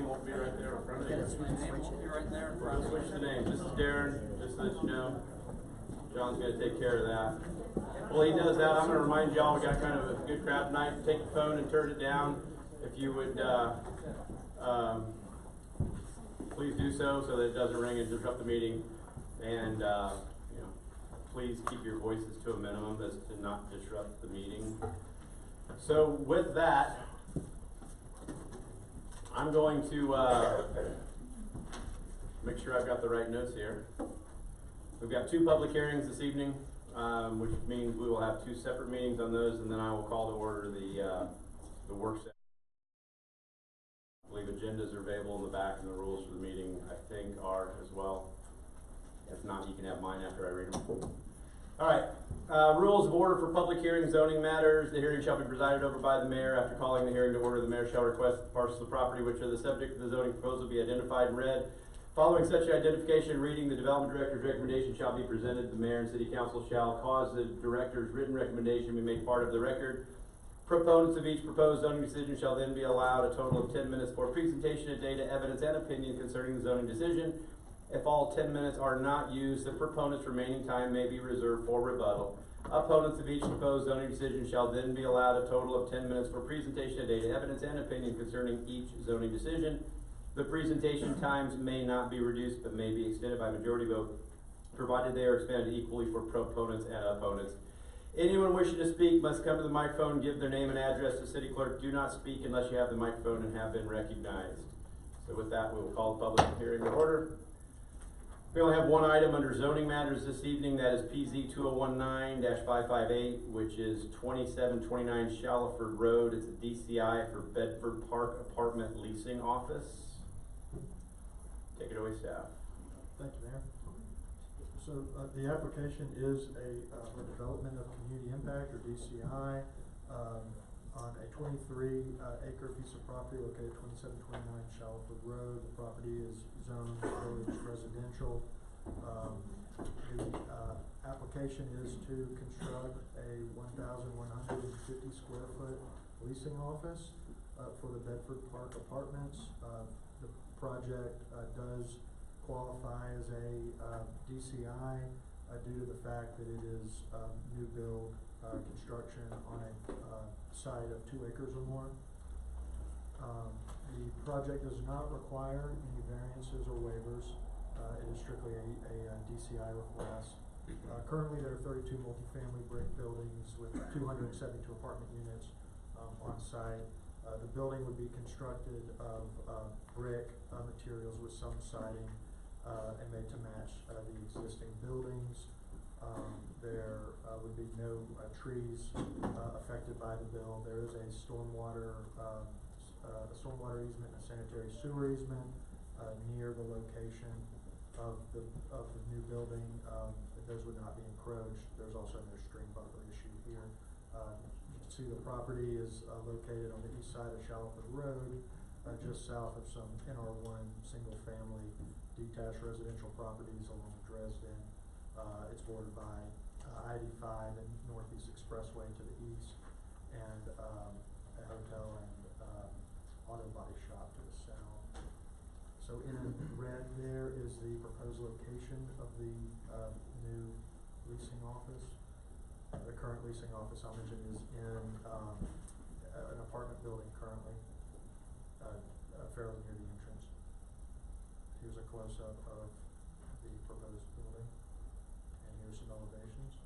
name won't be right there in front of you. My name won't be right there in front We'll of switch the names. This is Darren, just so that you know. John's gonna take care of that. While he does that, I'm gonna remind y'all, we got kind of a good crowd tonight. Take your phone and turn it down. If you would, please do so that it doesn't ring and disrupt the meeting. And, you know, please keep your voices to a minimum as to not disrupt the meeting. So with that, I'm going to make sure I've got the right notes here. We've got 2 public hearings this evening, which means we will have 2 separate meetings on those, and then I will call to order the work session. I believe agendas are available in the back, and the rules for the meeting, I think, are as well. If not, you can have mine after I read them. All right. Rules of order for public hearing zoning matters. The hearing shall be presided over by the mayor. After calling the hearing to order, the mayor shall request the parcels of property which are the subject of the zoning proposal be identified and read. Following such identification and reading, the development director's recommendation shall be presented. The mayor and city council shall cause the director's written recommendation be made part of the record. Proponents of each proposed zoning decision shall then be allowed a total of 10 minutes for presentation of data, evidence, and opinion concerning the zoning decision. If all 10 minutes are not used, the proponent's remaining time may be reserved for rebuttal. Opponents of each proposed zoning decision shall then be allowed a total of 10 minutes for presentation of data, evidence, and opinion concerning each zoning decision. The presentation times may not be reduced but may be extended by majority vote, provided they are expended equally for proponents and opponents. Anyone wishing to speak must come to the microphone and give their name and address to city clerk. Do not speak unless you have the microphone and have been recognized. So with that, we will call the public hearing to order. We only have one item under zoning matters this evening, that is PZ 2019-558, which is 2729 Shallowford Road. It's a DCI for Bedford Park Apartment Leasing Office. Take it away, staff. Thank you, Mayor. So the application is for development of community impact, or DCI, on a 23-acre piece of property located 2729 Shallowford Road. The property is zoned village residential. The application is to construct a 1,150 square foot leasing office for the Bedford Park Apartments. The project does qualify as a DCI due to the fact that it is new build construction on a site of 2 acres or more. The project does not require any variances or waivers. It is strictly a DCI request. Currently there are 32 multifamily brick buildings with 272 apartment units on site. The building would be constructed of brick materials with some siding and made to match the existing buildings. There would be no trees affected by the bill. There is a stormwater easement, a sanitary sewer easement near the location of the new building. Those would not be encroached. There's also no stream buffer issue here. You can see the property is located on the east side of Shallowford Road, just south of some NR1 single family detached residential properties along Dresden. It's bordered by I-85 and Northeast Expressway to the east, and a hotel and auto body shop to the south. So in red there is the proposed location of the new leasing office. The current leasing office, I'll mention, is in an apartment building currently, fairly near the entrance. Here's a close-up of the proposed building, and here's some elevations.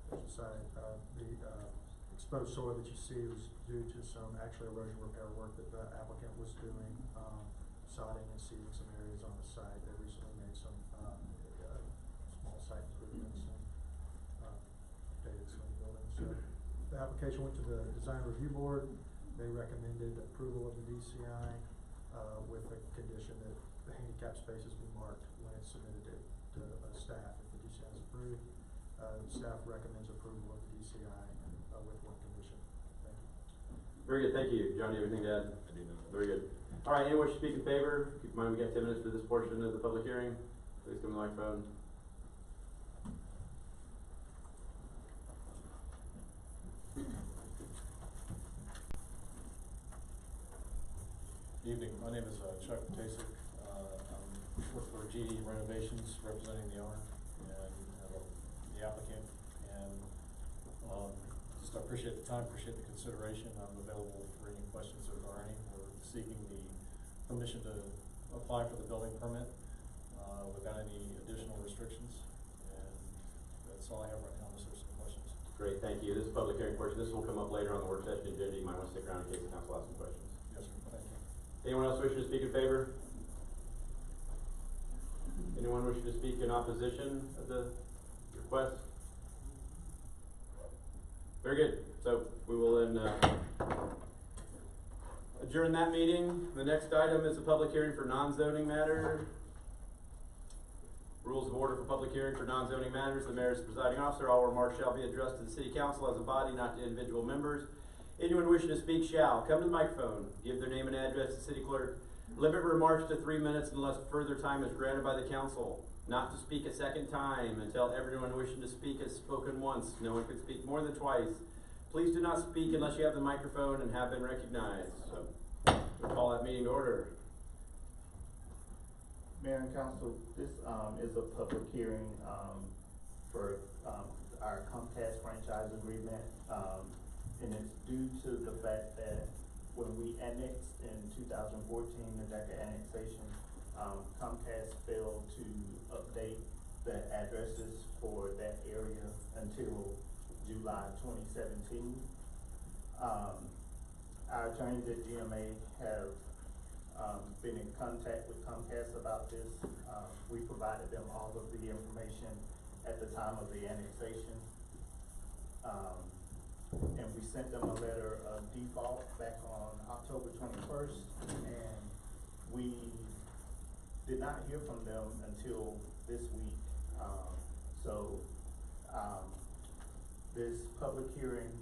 There's a side, the exposed soil that you see was due to some actually erosion repair work that the applicant was doing, sodding and seeding some areas on the site. They recently made some small site improvements and updated some of the buildings. So the application went to the design review board. They recommended approval of the DCI with the condition that the handicap spaces be marked when it's submitted to staff if the DCI is approved. Staff recommends approval of the DCI with one condition. Thank you. Very good, thank you. John, do you have anything to add? I do not. Very good. All right, anyone wish to speak in favor? Keep in mind we got 10 minutes for this portion of the public hearing. Please come to the microphone. Evening, my name is Chuck Tasek. I'm work for GE Renovations, representing the owner and the applicant. And just appreciate the time, appreciate the consideration. I'm available for any questions if there are any. We're seeking the permission to apply for the building permit without any additional restrictions. And that's all I have right now, unless there's some questions. Great, thank you. This is public hearing portion. This will come up later on the work session agenda. You might want to stick around in case the council has some questions. Yes, sir. Thank you. Anyone else wishing to speak in favor? Anyone wishing to speak in opposition of the request? Very good. So we will then adjourn that meeting. The next item is a public hearing for non-zoning matter. Rules of order for public hearing for non-zoning matters. The mayor is the presiding officer. All remarks shall be addressed to the city council as a body, not to individual members. Anyone wishing to speak shall come to the microphone, give their name and address to the city clerk. Limit remarks to 3 minutes unless further time is granted by the council. Not to speak a second time until everyone wishing to speak has spoken once. No one can speak more than twice. Please do not speak unless you have the microphone and have been recognized. So we'll call that meeting to order. Mayor and Council, this is a public hearing for our Comcast franchise agreement. And it's due to the fact that when we annexed in 2014, the DECA annexation, Comcast failed to update the addresses for that area until July 2017. Our attorneys at GMA have been in contact with Comcast about this. We provided them all of the information at the time of the annexation. And we sent them a letter of default back on October 21st, and we did not hear from them until this week. This public hearing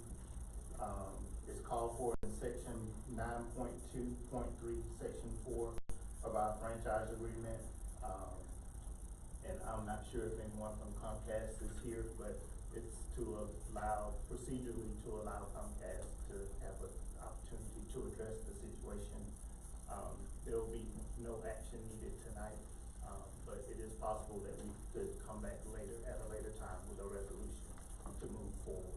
is called for in section 9.2.3, section 4 of our franchise agreement. And I'm not sure if anyone from Comcast is here, but it's to allow, procedurally to allow Comcast to have an opportunity to address the situation. There will be no action needed tonight, but it is possible that we could come back later, at a later time, with a resolution to move forward.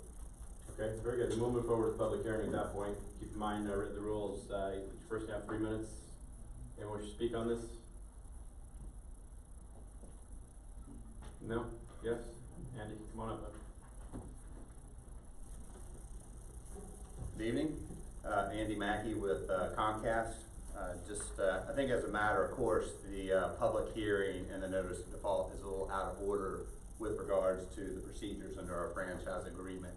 Okay, very good. Then we'll move forward to public hearing at that point. Keep in mind, I read the rules. You first have 3 minutes. Anyone wish to speak on this? No? Yes? Andy, come on up. Good evening, Andy Mackey with Comcast. I think as a matter of course, the public hearing and the notice of default is a little out of order with regards to the procedures under our franchise agreement.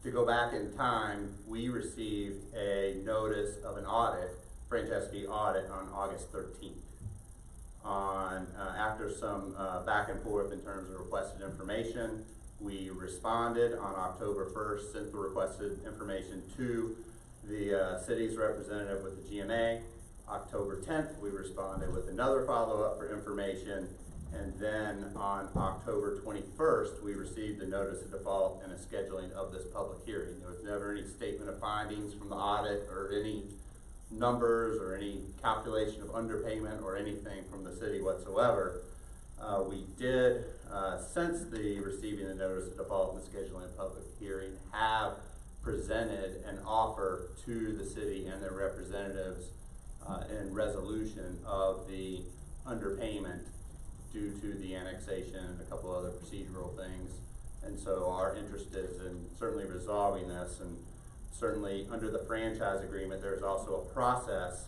To go back in time, we received a notice of an audit, franchise fee audit, on August 13th. After some back and forth in terms of requested information, we responded on October 1st, sent the requested information to the city's representative with the GMA. October 10th, we responded with another follow-up for information, and then on October 21st, we received the notice of default and a scheduling of this public hearing. There was never any statement of findings from the audit or any numbers or any calculation of underpayment or anything from the city whatsoever. We did, since the receiving the notice of default and the scheduling of public hearing, have presented an offer to the city and their representatives in resolution of the underpayment due to the annexation and a couple other procedural things. And so our interest is in certainly resolving this, and certainly under the franchise agreement, there's also a process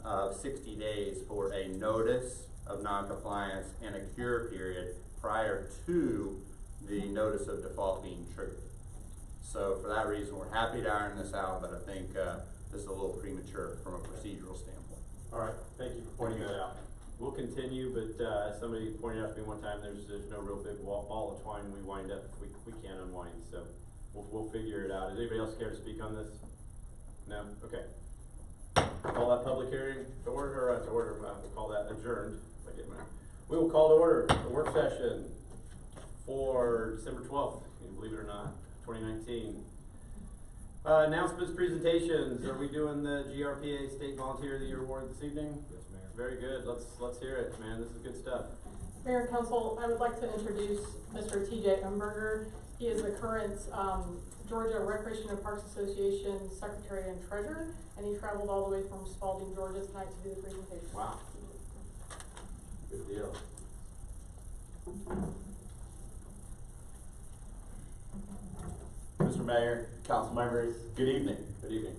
of 60 days for a notice of noncompliance and a cure period prior to the notice of default being triggered. So for that reason, we're happy to iron this out, but I think this is a little premature from a procedural standpoint. All right, thank you for pointing that out. We'll continue, but as somebody pointed out to me one time, there's no real big ball of twine we wind up, we can't unwind, so we'll figure it out. Does anybody else care to speak on this? No? Okay. Call that public hearing to order, we'll call that adjourned. We will call to order the work session for December 12th, believe it or not, 2019. Announcements, presentations. Are we doing the GRPA State Volunteer of the Year Award this evening? Yes, Mayor. Very good. Let's hear it, man. This is good stuff. Mayor and Council, I would like to introduce Mr. TJ Umberger. He is the current Georgia Recreation and Parks Association Secretary and Treasurer, and he traveled all the way from Spalding, Georgia tonight to do the presentation. Wow. Good deal. Mr. Mayor, council members, good evening. Good evening.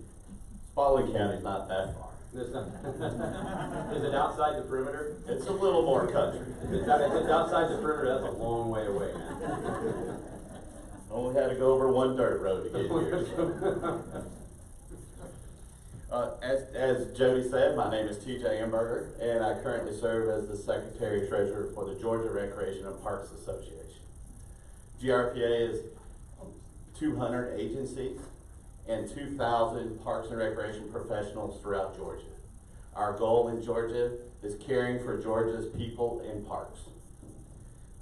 Spalding County's not that far. Is it outside the perimeter? It's a little more country. If it's outside the perimeter, that's a long way away, man. Only had to go over one dirt road to get here. As Jody said, my name is TJ Amberger, and I currently serve as the Secretary Treasurer for the Georgia Recreation and Parks Association. GRPA is 200 agencies and 2,000 parks and recreation professionals throughout Georgia. Our goal in Georgia is caring for Georgia's people in parks.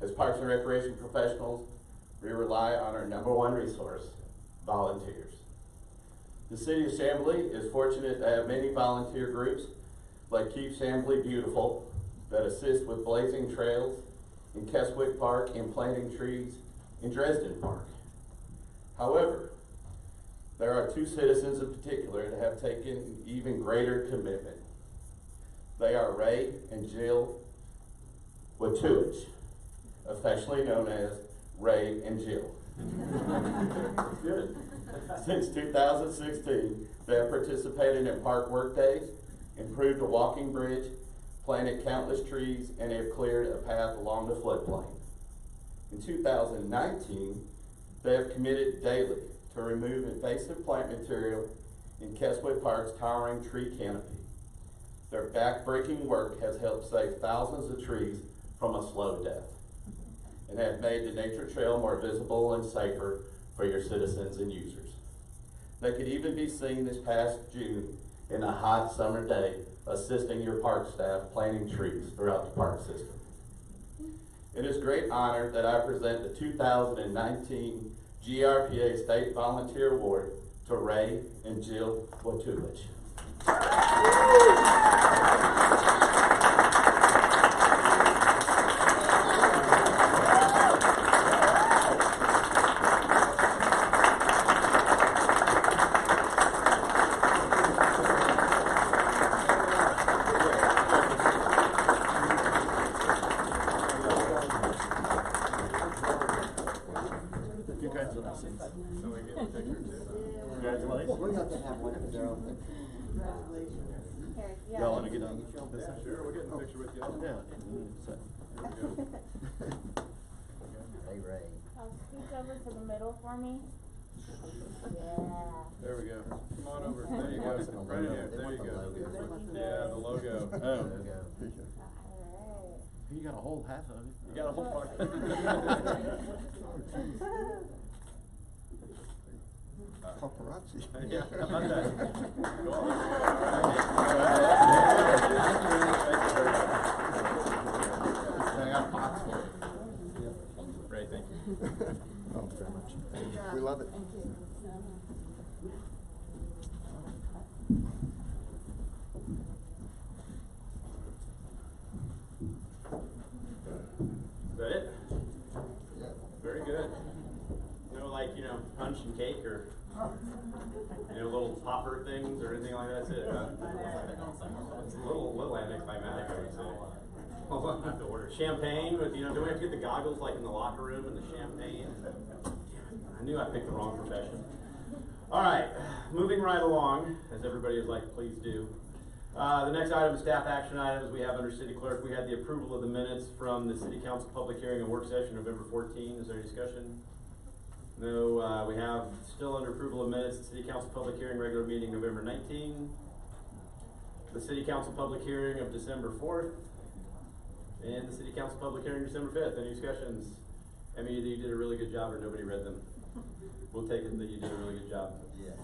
As parks and recreation professionals, we rely on our #1 resource, volunteers. The city of Chamblee is fortunate to have many volunteer groups like Keep Chamblee Beautiful that assist with blazing trails in Keswick Park and planting trees in Dresden Park. However, there are two citizens in particular that have taken even greater commitment. They are Ray and Jill Watuich, affectionately known as Ray and Jill. Good. Since 2016, they have participated in park work days, improved a walking bridge, planted countless trees, and have cleared a path along the floodplain. In 2019, they have committed daily to remove invasive plant material in Keswick Park's towering tree canopy. Their back-breaking work has helped save thousands of trees from a slow death and have made the nature trail more visible and safer for your citizens and users. They could even be seen this past June in a hot summer day assisting your park staff planting trees throughout the park system. It is a great honor that I present the 2019 GRPA State Volunteer Award to Ray and Jill Watulich. Y'all want to get on? Sure, we'll get in a picture with you. Yeah. Hey, Ray. Scoot over to the middle for me. Yeah. There we go. Come on over. There you go. Right here. There you go. Yeah, the logo. Oh. Alright. You got a whole half of it. You got a whole part. Paparazzi. Yeah, how about that? Go on. I got a box for it. Ray, thank you. Oh, very much. We love it. Is that it? Yeah. Very good. No, like, punch and cake or, little popper things or anything like that. That's it, huh? It's a little anticlimactic, I would say. I'll have to order champagne with, do we have to get the goggles like in the locker room and the champagne? I knew I picked the wrong profession. All right, moving right along, as everybody is like, please do. The next item is staff action items we have under city clerk. We had the approval of the minutes from the city council public hearing and work session November 14. Is there any discussion? No, we have still under approval of minutes, the city council public hearing regular meeting November 19. The city council public hearing of December 4th. And the city council public hearing December 5th. Any discussions? I mean, either you did a really good job or nobody read them. We'll take it that you did a really good job. Yeah.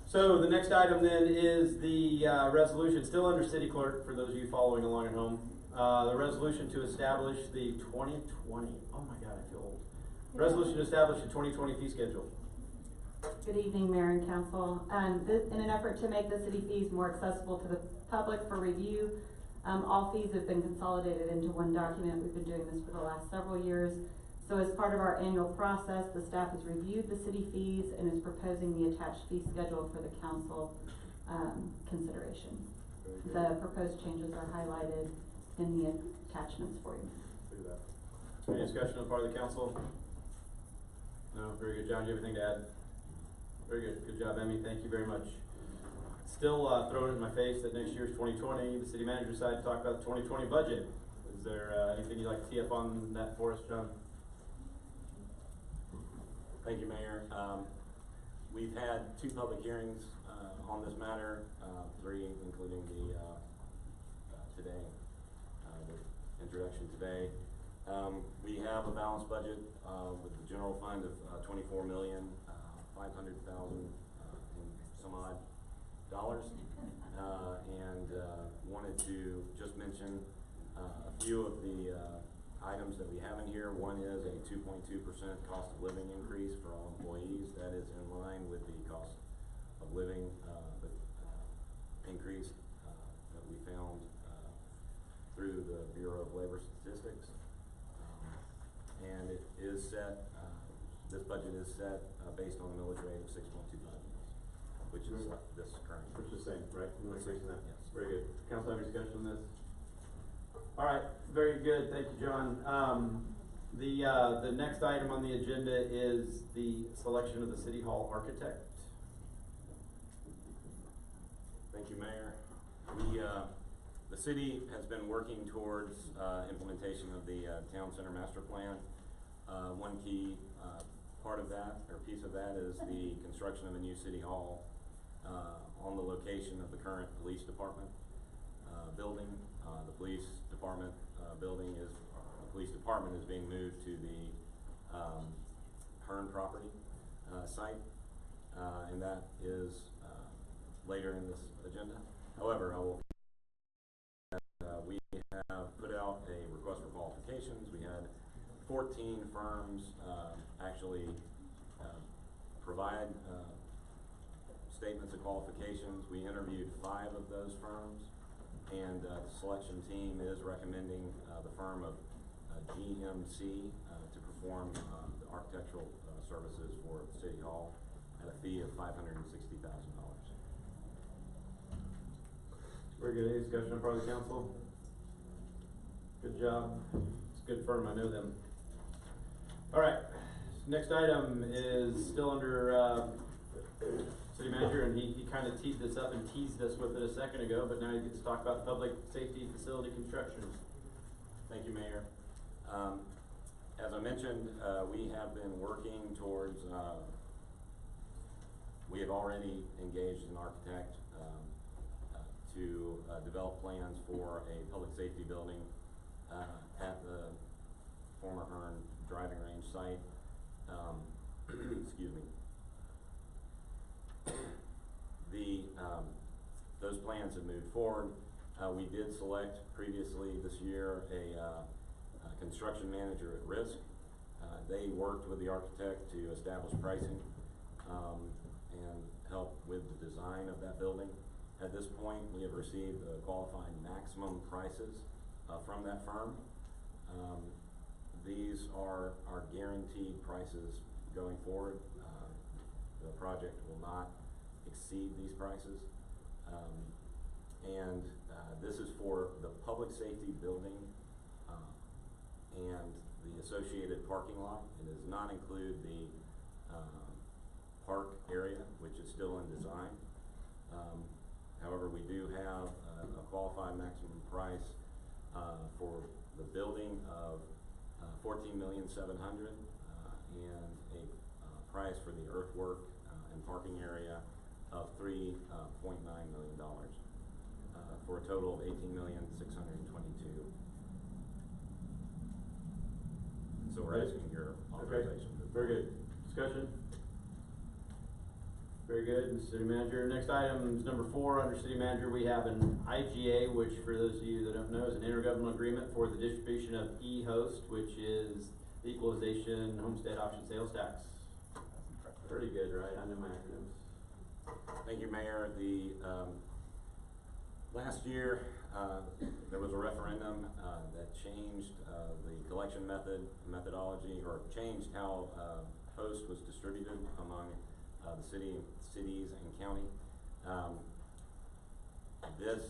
So the next item then is the resolution, still under city clerk for those of you following along at home. The resolution to establish the 2020, oh my God, I feel old. Resolution to establish the 2020 fee schedule. Good evening, Mayor and Council. In an effort to make the city fees more accessible to the public for review, all fees have been consolidated into one document. We've been doing this for the last several years. So as part of our annual process, the staff has reviewed the city fees and is proposing the attached fee schedule for the council consideration. The proposed changes are highlighted in the attachments for you. Any discussion on the part of the council? No, very good. John, do you have anything to add? Very good. Good job, Emmy. Thank you very much. Still throwing it in my face that next year's 2020. The city manager decided to talk about the 2020 budget. Is there anything you'd like to tee up on that for us, John? Thank you, Mayor. We've had 2 public hearings on this matter, 3 including the today, the introduction today. We have a balanced budget with the general fund of $24,500,000 in some odd dollars, and wanted to just mention a few of the items that we have in here. One is a 2.2% cost of living increase for all employees. That is in line with the cost of living increase that we found through the Bureau of Labor Statistics. And it is set, this budget is set based on a millage rate of 6.25, which is this current. Which is the same, right? No increase in that? Yes. Very good. Council have any discussion on this? All right, very good. Thank you, John. The next item on the agenda is the selection of the City Hall architect. Thank you, Mayor. The city has been working towards implementation of the Town Center Master Plan. One key part of that, or piece of that, is the construction of a new City Hall on the location of the current police department building. The police department is being moved to the Hearn property site, and that is later in this agenda. However, we have put out a request for qualifications. We had 14 firms actually provide statements of qualifications. We interviewed 5 of those firms, and the selection team is recommending the firm of GMC to perform the architectural services for City Hall at a fee of $560,000. Very good. Any discussion on part of the council? Good job. It's a good firm. I know them. All right. Next item is still under city manager, and he kind of teed this up and teased us with it a second ago, but now he gets to talk about public safety facility construction. Thank you, Mayor. As I mentioned, we have been working towards, we have already engaged an architect to develop plans for a public safety building at the former Hearn driving range site. Excuse me. Those plans have moved forward. We did select previously this year a construction manager at risk. They worked with the architect to establish pricing and help with the design of that building. At this point, we have received qualified maximum prices from that firm. These are our guaranteed prices going forward. The project will not exceed these prices. This is for the public safety building and the associated parking lot. It does not include the park area, which is still in design. However, we do have a qualified maximum price for the building of $14,700,000 and a price for the earthwork and parking area of $3.9 million for a total of $18,622,000. So we're asking your authorization. Okay. Very good. Discussion? Very good, Mr. City Manager. Next item is number 4 under City Manager. We have an IGA, which for those of you that don't know is an intergovernmental agreement for the distribution of e-host, which is the equalization homestead option sales tax. Pretty good, right? I know my acronyms. Thank you, Mayor. The, last year, there was a referendum, that changed, the collection methodology, or changed how, host was distributed among, the cities and county. This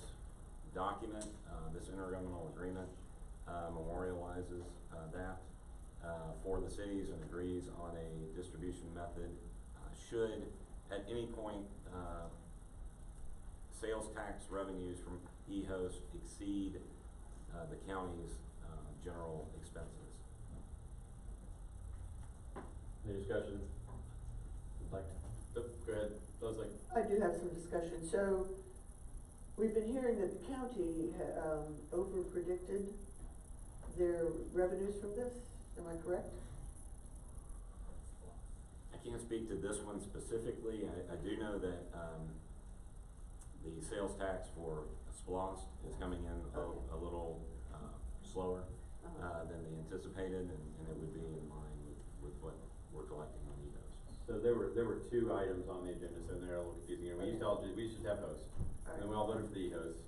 document, this intergovernmental agreement, memorializes, that, for the cities and agrees on a distribution method. Should at any point, sales tax revenues from e-host exceed, the county's, general expenses. Any discussion? Like, go ahead, Leslie. I do have some discussion. So, we've been hearing that the county, over-predicted their revenues from this, am I correct? I can't speak to this one specifically. I do know that, the sales tax for SPLOST is coming in a little, slower, than they anticipated, and it would be in line with what we're collecting on e-host. So there were two items on the agenda, so they're a little confusing. We used to have host, and then we all voted for the e-host,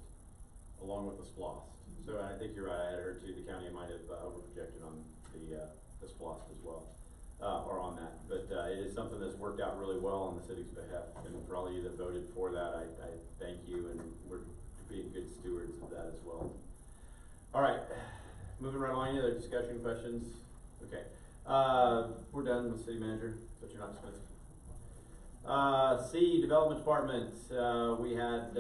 along with the SPLOST. So I think you're right, I had heard too, the county might have over-projected on the SPLOST as well, or on that. But it is something that's worked out really well on the city's behalf, and for all of you that voted for that, I thank you, and we're being good stewards of that as well. All right, moving right along, any other discussion, questions? Okay, we're done with city manager, but you're not dismissed. C, Development Department, we had,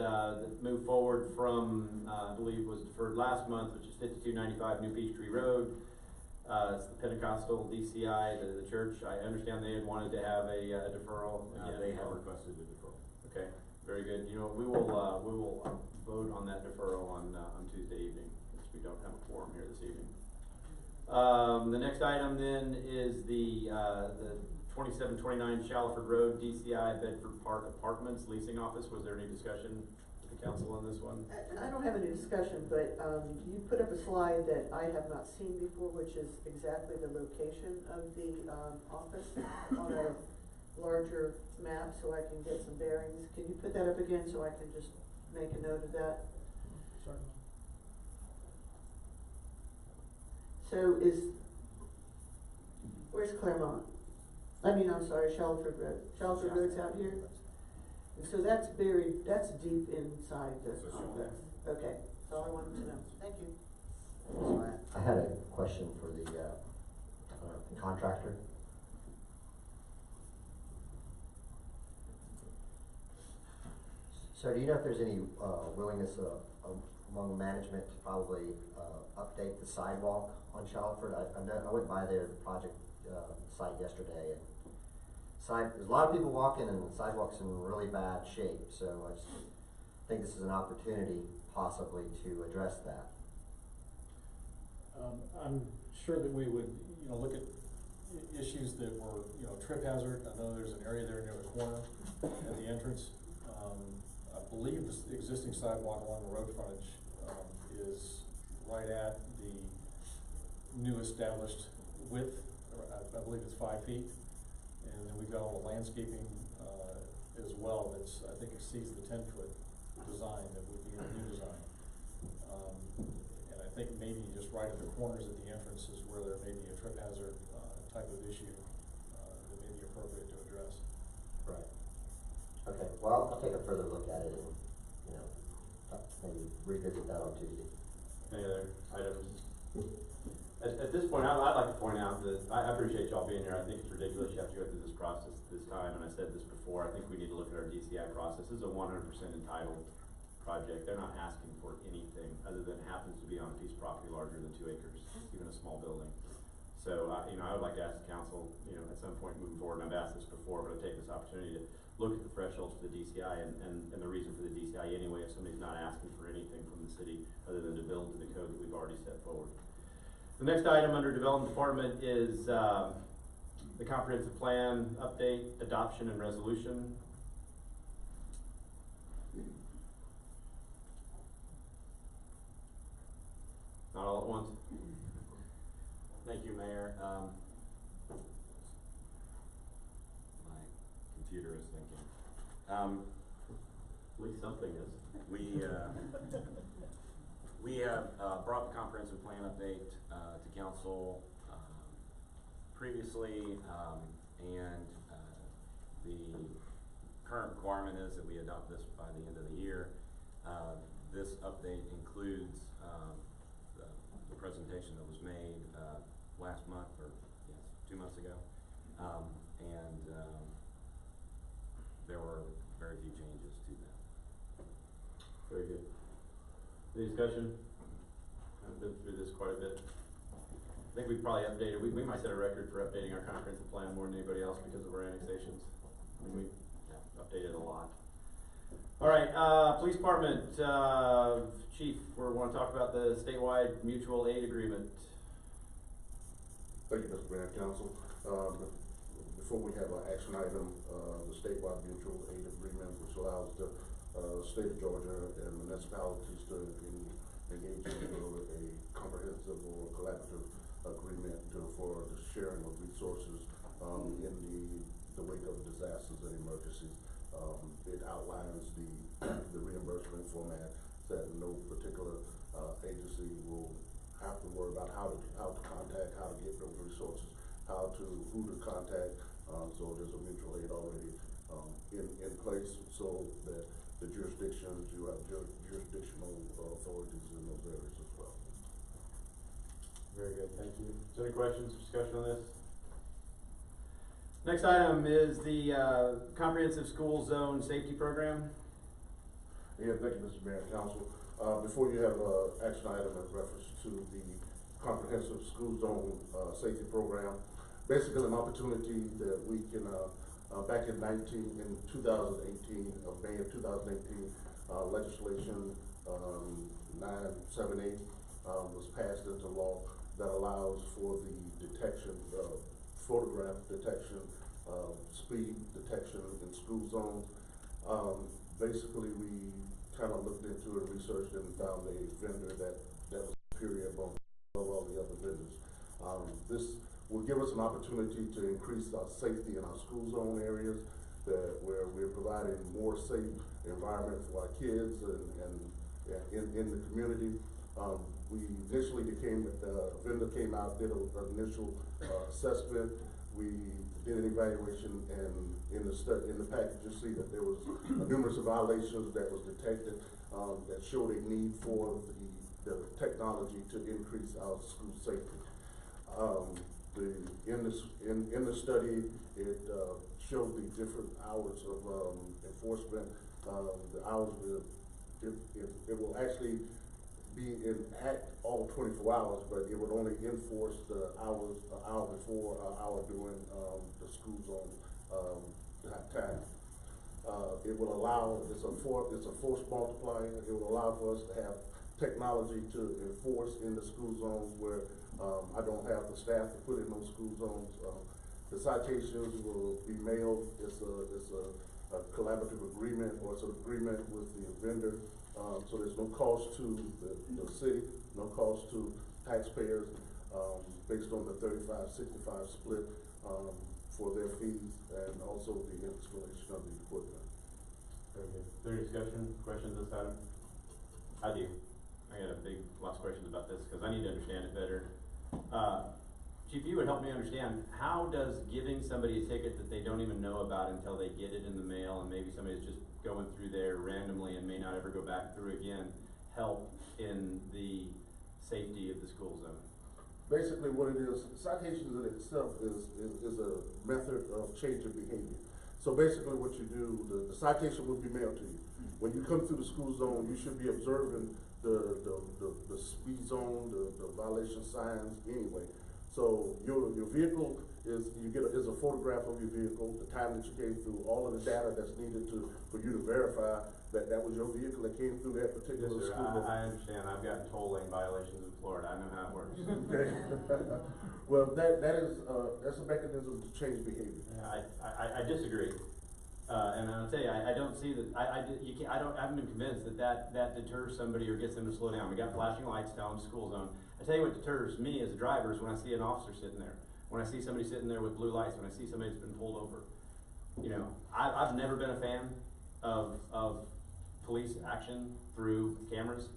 moved forward from, I believe was deferred last month, which is 5295 New Peachtree Road. It's the Pentecostal DCI, the church. I understand they had wanted to have a deferral. They have requested a deferral. Okay, very good. You know, we will vote on that deferral on Tuesday evening, since we don't have a quorum here this evening. The next item then is the 2729 Shallowford Road, DCI Bedford Park Apartments Leasing Office. Was there any discussion with the council on this one? I don't have any discussion, but, you put up a slide that I have not seen before, which is exactly the location of the, office on a larger map, so I can get some bearings. Can you put that up again so I can just make a note of that? Certainly. So where's Claremont? I'm sorry, Shallowford Road. Shallowford Road's out here? And so that's buried, that's deep inside this complex. Okay, that's all I wanted to know. Thank you. So I had a question for the contractor. So do you know if there's any, willingness, among management to probably, update the sidewalk on Shallowford? I went by their project, site yesterday, and there's a lot of people walking, and the sidewalk's in really bad shape, so I just think this is an opportunity possibly to address that. I'm sure that we would, look at issues that were, trip hazard. I know there's an area there near the corner at the entrance. I believe the existing sidewalk along the road frontage, is right at the new established width, I believe it's 5 feet. And then we've got all the landscaping, as well, that's, I think exceeds the 10-foot design that would be in the new design. And I think maybe just right at the corners at the entrance is where there may be a trip hazard, type of issue, that may be appropriate to address. Right. Okay, well, I'll take a further look at it and, maybe revisit that on Tuesday. Any other items? At this point, I'd like to point out that I appreciate y'all being here. I think it's ridiculous you have to go through this process this time, and I said this before. I think we need to look at our DCI process. This is a 100% entitled project. They're not asking for anything other than it happens to be on a piece of property larger than 2 acres, even a small building. So, I would like to ask the council, at some point moving forward, and I've asked this before, but I'll take this opportunity to look at the thresholds for the DCI and the reason for the DCI anyway, if somebody's not asking for anything from the city other than to build to the code that we've already set forward. The next item under Development Department is the comprehensive plan update, adoption, and resolution. Not all at once. Thank you, Mayor. My computer is thinking. At least something is. We have brought the comprehensive plan update to council previously, and the current requirement is that we adopt this by the end of the year. This update includes the presentation that was made last month, or yes, 2 months ago, and there were very few changes to that. Very good. Any discussion? I've been through this quite a bit. I think we probably updated, we might set a record for updating our comprehensive plan more than anybody else because of our annexations. I mean, we updated a lot. All right, police department, chief, we want to talk about the statewide mutual aid agreement. Thank you, Mr. Mayor and Council. Before we have an action item, the statewide mutual aid agreement, which allows the state of Georgia and municipalities to engage in a comprehensive or collaborative agreement for the sharing of resources in the wake of disasters and emergencies. It outlines the reimbursement format that no particular agency will have to worry about how to contact, how to get those resources, who to contact. So there's a mutual aid already in place, so that the jurisdictions, you have jurisdictional authorities in those areas as well. Very good, thank you. Is there any questions, discussion on this? Next item is the comprehensive school zone safety program. Yeah, thank you, Mr. Mayor and Council. Before you have action item in reference to the comprehensive school zone safety program, basically an opportunity that we can, back in 2018, May of 2018, legislation 978 was passed into law that allows for the detection, photograph detection, speed detection in school zones. Basically, we kind of looked into it, researched it, and found a vendor that was superior above all the other vendors. This will give us an opportunity to increase our safety in our school zone areas, where we're providing more safe environment for our kids and in the community. We initially the vendor came out, did an initial assessment. We did an evaluation, and in the package you see that there was numerous violations that was detected that showed a need for the technology to increase our school safety. In the study, it showed the different hours of enforcement. The hours it will actually be in act all 24 hours, but it would only enforce the hours, an hour before, an hour during the school zone time. It will allow, it's a force multiplier. It will allow for us to have technology to enforce in the school zones where I don't have the staff to put in those school zones. The citations will be mailed. It's a collaborative agreement, or it's an agreement with the vendor. So there's no cost to the city, no cost to taxpayers, based on the 35-65 split for their fees, and also the installation of the equipment. Very good. Is there any discussion, questions this item? I do. I got lots of questions about this because I need to understand it better. Chief, you would help me understand, how does giving somebody a ticket that they don't even know about until they get it in the mail, and maybe somebody's just going through there randomly and may not ever go back through again, help in the safety of the school zone? Basically what it is, citations in itself is a method of change of behavior. So basically what you do, the citation will be mailed to you. When you come through the school zone, you should be observing the speed zone, the violation signs anyway. So your vehicle is a photograph of your vehicle, the time that you came through, all of the data that's needed for you to verify that was your vehicle that came through that particular Yes, sir. school. I understand. I've gotten toll lane violations in Florida. I know how it works. Okay. Well, that's a mechanism to change behavior. Yeah, I disagree. And I'll tell you, I don't see that, I haven't been convinced that deters somebody or gets them to slow down. We got flashing lights down the school zone. I tell you what deters me as a driver is when I see an officer sitting there. When I see somebody sitting there with blue lights, when I see somebody that's been pulled over. you know, I've never been a fan of police action through cameras.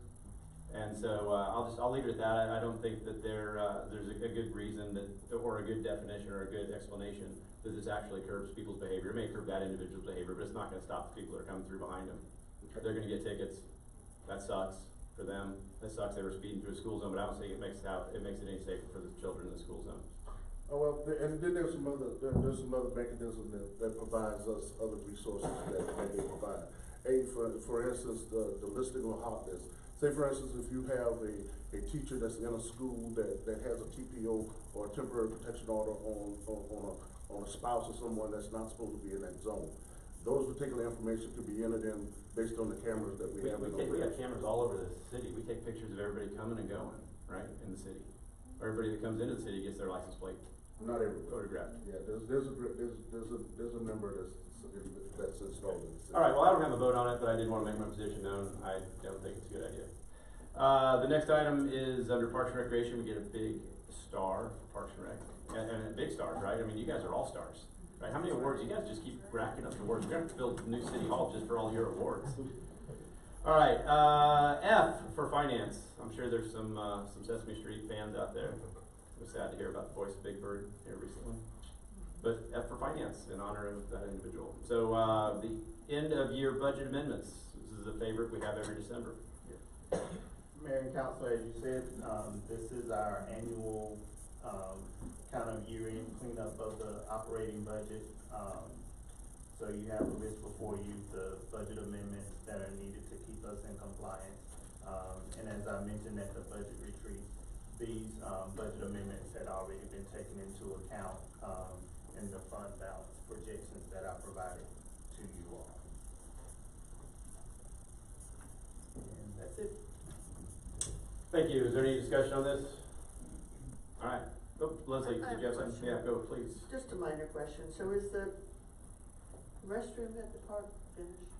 And so, I'll leave it at that. I don't think that there's a good reason that, or a good definition or a good explanation that this actually curbs people's behavior. It may curb that individual's behavior, but it's not gonna stop the people that are coming through behind them. They're gonna get tickets. That sucks for them. That sucks they were speeding through a school zone, but I don't think it makes it any safer for the children in the school zone. Oh, well, and then there's some other mechanism that provides us other resources that they provide. For instance, the listing on hot list. Say for instance, if you have a teacher that's in a school that has a TPO or a temporary protection order on a spouse or someone that's not supposed to be in that zone, those particular information could be entered in based on the cameras that we have. We have cameras all over the city. We take pictures of everybody coming and going, right, in the city. Or everybody that comes into the city gets their license plate. Not everybody. Photographed. Yeah, there's a number that's installed in the city. All right, well, I don't have a vote on it, but I did want to make my position known. I don't think it's a good idea. The next item is under Parks and Recreation. We get a big star for Parks and Rec. And big stars, right? I mean, you guys are all stars, right? How many awards? You guys just keep racking up awards. We're going to have to build a new city hall just for all your awards. All right, F for finance. I'm sure there's some Sesame Street fans out there. It was sad to hear about the voice of Big Bird here recently. But F for finance in honor of that individual. So the end of year budget amendments. This is a favorite we have every December. Mayor and Council, as you said, this is our annual kind of year-end cleanup of the operating budget. So you have a list before you, the budget amendments that are needed to keep us in compliance. And as I mentioned at the budget retreat, these budget amendments had already been taken into account in the fund balance projections that I provided to you all. And that's it. Thank you. Is there any discussion on this? All right. Oh, Leslie, did you have something? Yeah, go, please. Just a minor question. So is the restroom at the park finished?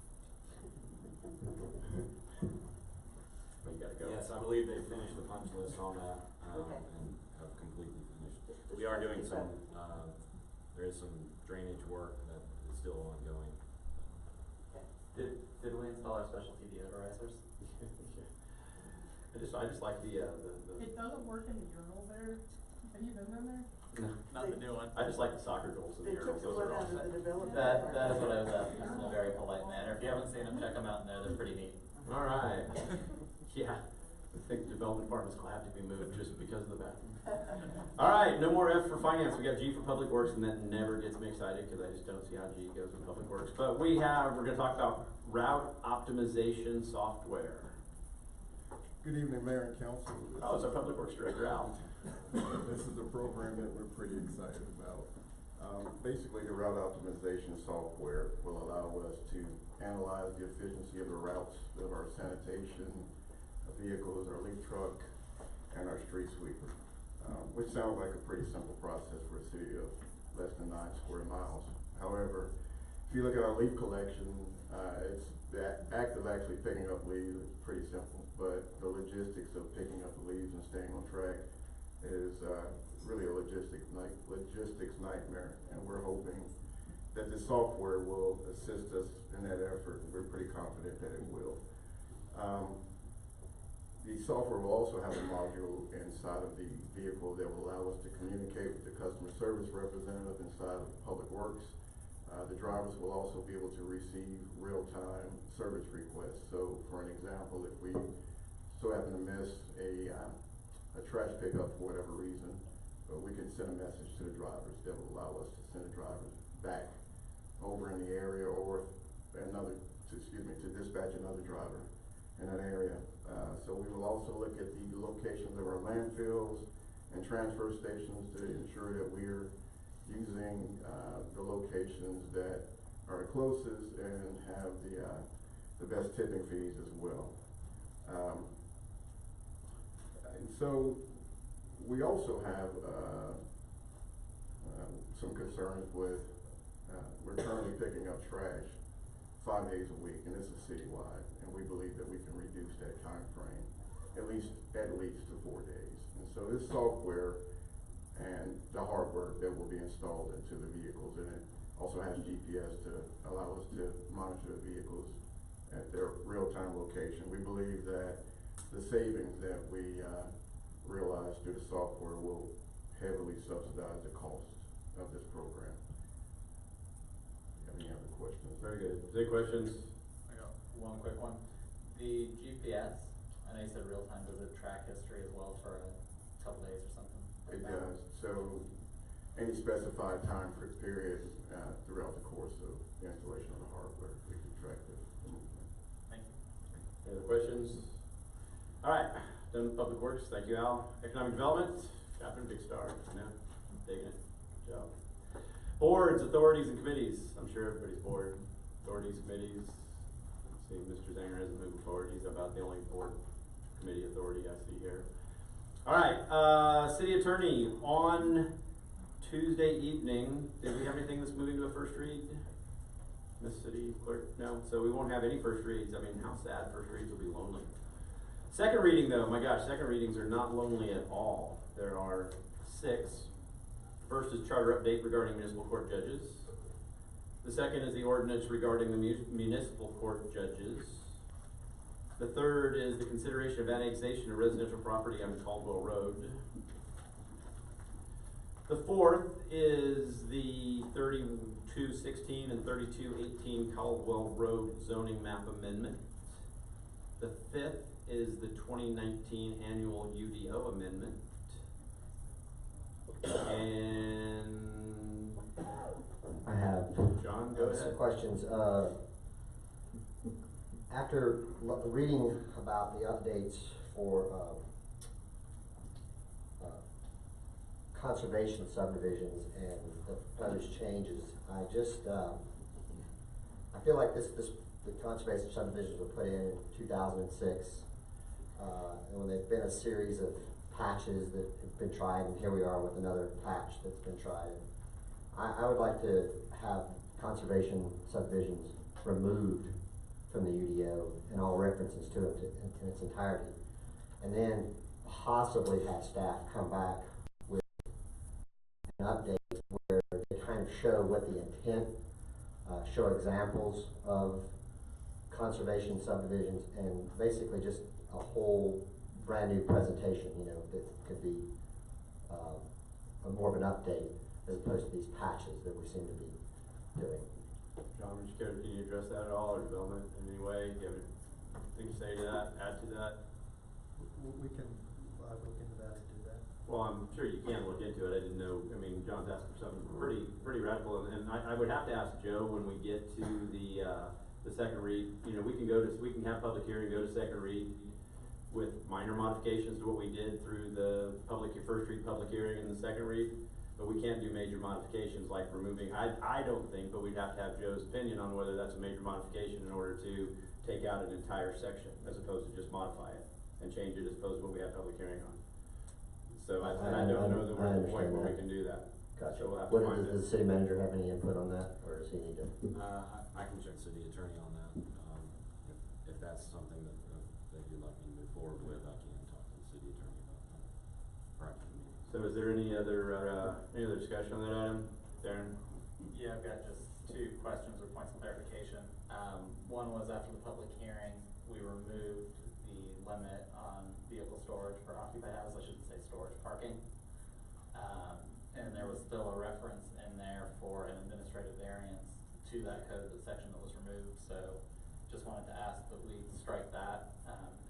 Well, you gotta go. Yes, I believe they finished the punch list on that, Okay. and have completely finished. We are doing some, there is some drainage work that is still ongoing. Did we install our specialty deodorizers? I just like the It doesn't work in the urinal there. Have you been in there? no. Not the new one. I just like the soccer goals in the They took urinals. the Those one are out awesome. of the development. That is what I was asking, just in a very polite manner. If you haven't seen them, check them out in there, they're pretty neat. All right. Yeah. I think the development department's glad to be moved just because of the bathroom. All right, no more F for finance. We got G for public works, and that never gets me excited because I just don't see how G goes in public works. But we're gonna talk about route optimization software. Good evening, Mayor and Council. Oh, it's our public works director, Al. This is a program that we're pretty excited about. Basically, the route optimization software will allow us to analyze the efficiency of the routes of our sanitation vehicles, our leaf truck, and our street sweeper, which sounds like a pretty simple process for a city of less than 9 square miles. However, if you look at our leaf collection, it's the act of actually picking up leaves is pretty simple, but the logistics of picking up the leaves and staying on track is really a logistics nightmare, and we're hoping that the software will assist us in that effort. We're pretty confident that it will. The software will also have a module inside of the vehicle that will allow us to communicate with the customer service representative inside of Public Works. The drivers will also be able to receive real-time service requests. So for an example, if we so happen to miss a trash pickup for whatever reason, we can send a message to the drivers that will allow us to send the drivers back over in the area, or to dispatch another driver in that area. So we will also look at the locations of our landfills and transfer stations to ensure that we're using the locations that are the closest and have the best tipping fees as well. And so we also have some concerns with, we're currently picking up trash 5 days a week, and this is citywide, and we believe that we can reduce that time frame at least to 4 days. And so this software and the hardware that will be installed into the vehicles, and it also has GPS to allow us to monitor the vehicles at their real-time location. We believe that the savings that we realize through the software will heavily subsidize the cost of this program. Any other questions? Very good. Any questions? I got one quick one. The GPS, I know you said real time, does it track history as well for a couple days or something? It does. So any specified time period throughout the course of the installation of the hardware, we can track the movement. Thank you. Any other questions? All right, done with Public Works. Thank you, Al. Economic Development, Catherine, big star. I know, taking it. Good job. Boards, authorities, and committees. I'm sure everybody's bored. Authorities, committees. See, Mr. Zanger hasn't moved forward. He's about the only board committee authority I see here. All right, city attorney, on Tuesday evening, did we have anything that's moving to a first read? Miss City Clerk? No, so we won't have any first reads. I mean, how sad, first reads will be lonely. Second reading though, my gosh, second readings are not lonely at all. There are 6. First is charter update regarding municipal court judges. The second is the ordinance regarding the municipal court judges. The third is the consideration of annexation of residential property on Caldwell Road. The fourth is the 3216 and 3218 Caldwell Road zoning map amendment. The fifth is the 2019 annual UDO amendment. And I have John, go some ahead. questions. After reading about the updates for conservation subdivisions and the proposed changes, I just I feel like the conservation subdivisions were put in 2006, and when there's been a series of patches that have been tried, and here we are with another patch that's been tried. I would like to have conservation subdivisions removed from the UDO and all references to it in its entirety, and then possibly have staff come back with an update where they kind of show what the intent, show examples of conservation subdivisions, and basically just a whole brand new presentation, you know, that could be more of an update as opposed to these patches that we seem to be doing. John, would you care, can you address that at all, or development in any way? Do you have anything to say to that, add to that? We can look into that and do that. Well, I'm sure you can look into it. I didn't know, I mean, John's asked for something pretty radical, and I would have to ask Joe when we get to the second read. You know, we can have public hearing, go to second read with minor modifications to what we did through the first read public hearing and the second read, but we can't do major modifications like removing, I don't think, but we'd have to have Joe's opinion on whether that's a major modification in order to take out an entire section, as opposed to just modify it and change it as opposed to what we have public hearing on. So I don't know that we're at the point where we can do that. Gotcha. So we'll have to find Does the city manager have any input on that, or does he need to? I can check city attorney on that. If that's something that you'd like me to move forward with, I can talk to the city attorney about that prior to the meeting. So is there any other discussion on that item? Darren? Yeah, I've got just 2 questions or points of clarification. One was after the public hearing, we removed the limit on vehicle storage for occupied houses, I shouldn't say storage, parking. And there was still a reference in there for an administrative variance to that code, the section that was removed. So just wanted to ask that we strike that,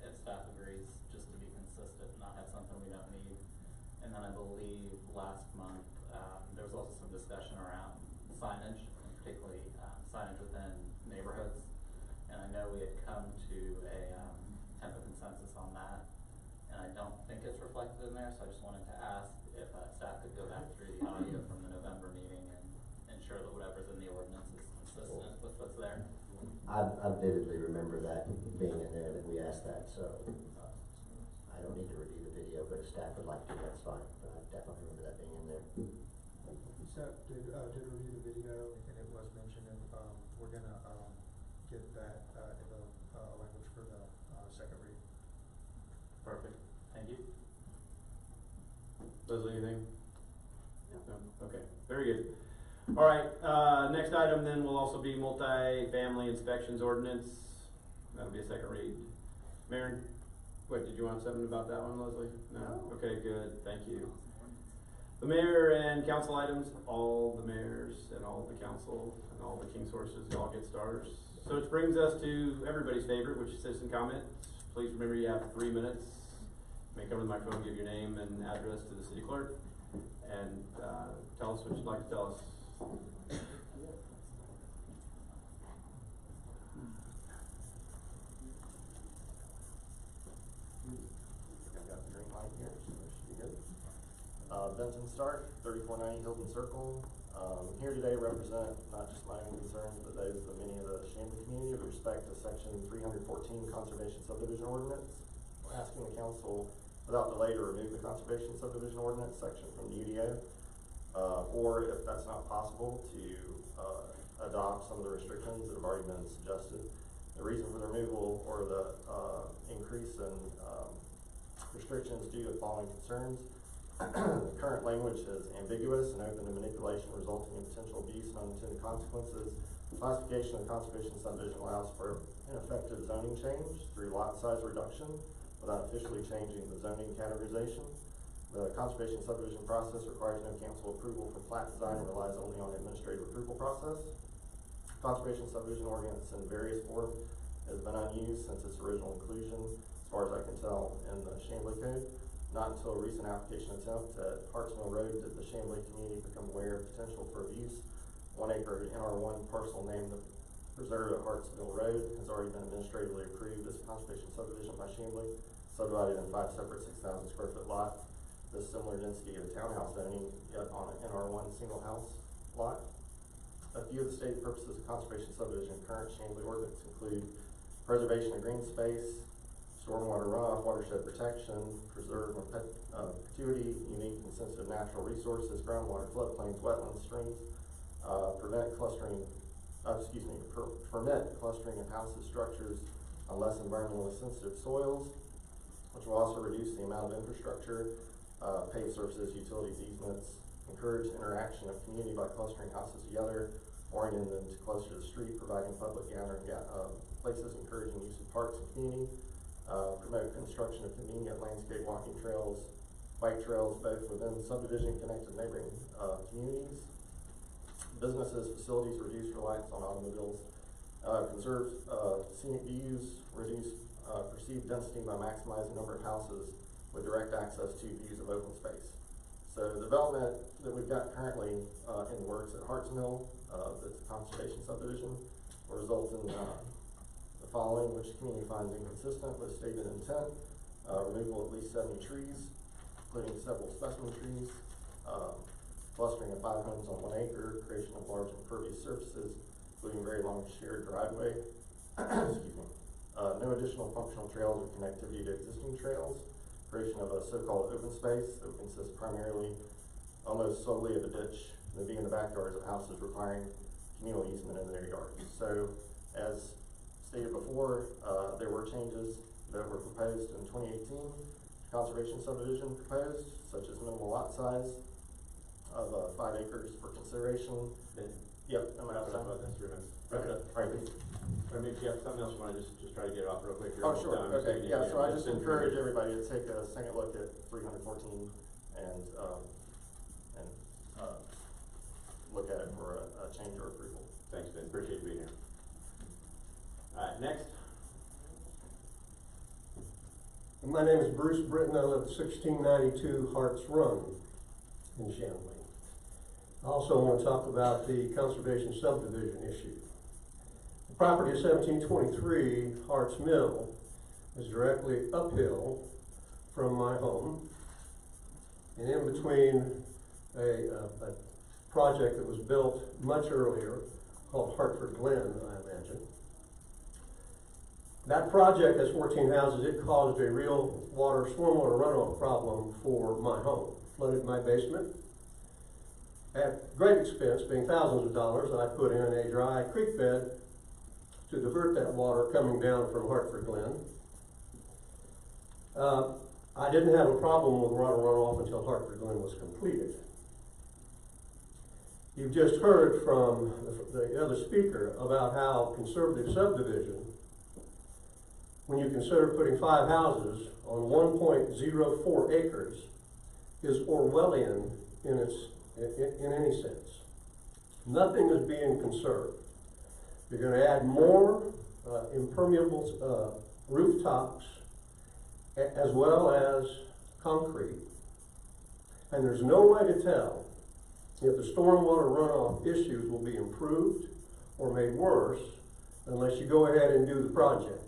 if staff agrees, just to be consistent, not have something we don't need. And then I believe last month, there was also some discussion around signage, and particularly signage within neighborhoods. And I know we had come to a kind of a consensus on that, and I don't think it's reflected in there, so I just wanted to ask if staff could go back through the audio from the November meeting and ensure that whatever's in the ordinance is consistent with what's there. I vividly remember that being in there, that we asked that, so I don't need to review the video, but if staff would like to, that's fine, but I definitely remember that being in there. Staff did review the video, and it was mentioned, and we're gonna get that in the language for the second read. Perfect. Thank you. Leslie, anything? No. Okay, very good. All right, next item then will also be multi-family inspections ordinance. That'll be a second read. Maren, wait, did you want something about that one, Leslie? No? Okay, good, thank you. The mayor and council items, all the mayors and all the council and all the king sources all get stars. So it brings us to everybody's favorite, which is citizen comment. Please remember you have 3 minutes. You may come to the microphone, give your name and address to the city clerk, and tell us what you'd like to tell us. I've got the green light here, so it should be good. Benton Stark, 3490 Hilton Circle. Here today represent not just my own concerns, but those of many of the Chamblee community with respect to section 314 Conservation Subdivision Ordinance. We're asking the council without delay to remove the Conservation Subdivision Ordinance section from the UDO, or if that's not possible, to adopt some of the restrictions that have already been suggested. The reason for the removal or the increase in restrictions due to the following concerns. The current language is ambiguous and open to manipulation, resulting in potential abuse and unintended consequences. Classification of the conservation subdivision allows for ineffective zoning change through lot size reduction without officially changing the zoning categorization. The conservation subdivision process requires no council approval for plat design and relies only on the administrative approval process. Conservation subdivision ordinance in various form has been unused since its original inclusion, as far as I can tell, in the Chamblee Code. Not until a recent application attempt at Hartsmill Road did the Chamblee community become aware of potential for abuse. 1 acre NR1 parcel named the Preserve at Hartsmill Road has already been administratively approved as a conservation subdivision by Chamblee, subdivided in 5 separate 6,000 square foot lots. This similar density of townhouse zoning yet on an NR1 single house lot. A few of the stated purposes of conservation subdivision current Chamblee ordinance include preservation of green space, stormwater runoff, watershed protection, preserve perpetuity, unique and sensitive natural resources, groundwater, floodplains, wetlands, streams, permit clustering of houses, structures on less environmentally sensitive soils, which will also reduce the amount of infrastructure, paved surfaces, utilities, easements, encourage interaction of community by clustering houses together, orienting them to closer to the street, providing public gathering places, encouraging use of parks and community, promote construction of convenient landscape walking trails, bike trails, both within subdivision connected neighboring communities. Businesses, facilities, reduce reliance on automobiles, conserve scenic views, reduce perceived density by maximizing the number of houses with direct access to views of open space. So the development that we've got currently in the works at Hartsmill, that's a conservation subdivision, will result in following, which the community finds inconsistent with stated intent. Removal of at least 70 trees, including several specimen trees, clustering of 5 homes on 1 acre, creation of large impervious surfaces, including very long shared driveway. Excuse me. No additional functional trails or connectivity to existing trails, creation of a so-called open space that would consist primarily, almost solely of a ditch that would be in the backyards of houses requiring communal easement in their yards. So, as stated before, there were changes that were proposed in 2018. Conservation subdivision proposed, such as minimal lot size of 5 acres for consideration. Yep, I'm out of time. Okay, all right. I mean, if you have something else you want to just try to get it off real quick. Oh, sure, okay, yeah, so I just encourage everybody to take a second look at 314 and look at it for a change or approval. Thanks, Ben, appreciate you being here. Alright, next. My name is Bruce Britton. I live at 1692 Harts Run in Chamblee. I also want to talk about the conservation subdivision issue. The property of 1723 Harts Mill is directly uphill from my home, and in between a project that was built much earlier called Hartford Glen, I imagine. That project has 14 houses. It caused a real stormwater runoff problem for my home. Flooded my basement. At great expense, being thousands of dollars, I put in a dry creek bed to divert that water coming down from Hartford Glen. I didn't have a problem with water runoff until Hartford Glen was completed. You've just heard from the other speaker about how conservative subdivision, when you consider putting 5 houses on 1.04 acres, is Orwellian in any sense. Nothing is being conserved. You're going to add more impermeable rooftops as well as concrete. And there's no way to tell if the stormwater runoff issues will be improved or made worse unless you go ahead and do the project.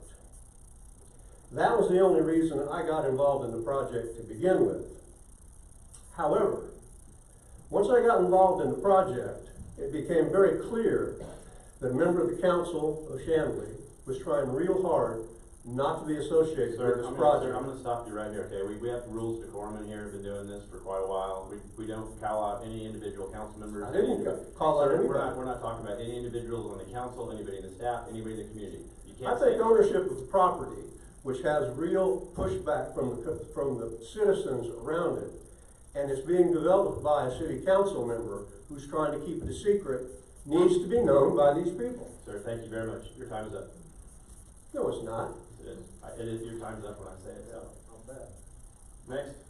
That was the only reason I got involved in the project to begin with. However, once I got involved in the project, it became very clear that a member of the council of Chamblee was trying real hard not to be associated with this project. Sir, I'm gonna stop you right here, okay? We have rules of decorum in here, we've been doing this for quite a while. We don't call out any individual council members. I didn't call out Sir, anybody. We're not talking about any individuals on the council, anybody in the staff, anybody in the community. You I can't think say. ownership of the property, which has real pushback from the citizens around it, and it's being developed by a city council member who's trying to keep it a secret, needs to be known by these people. Sir, thank you very much. Your time is up. No, it's not. It is. It is, your time's up when I say it, so. I'll bet. Next.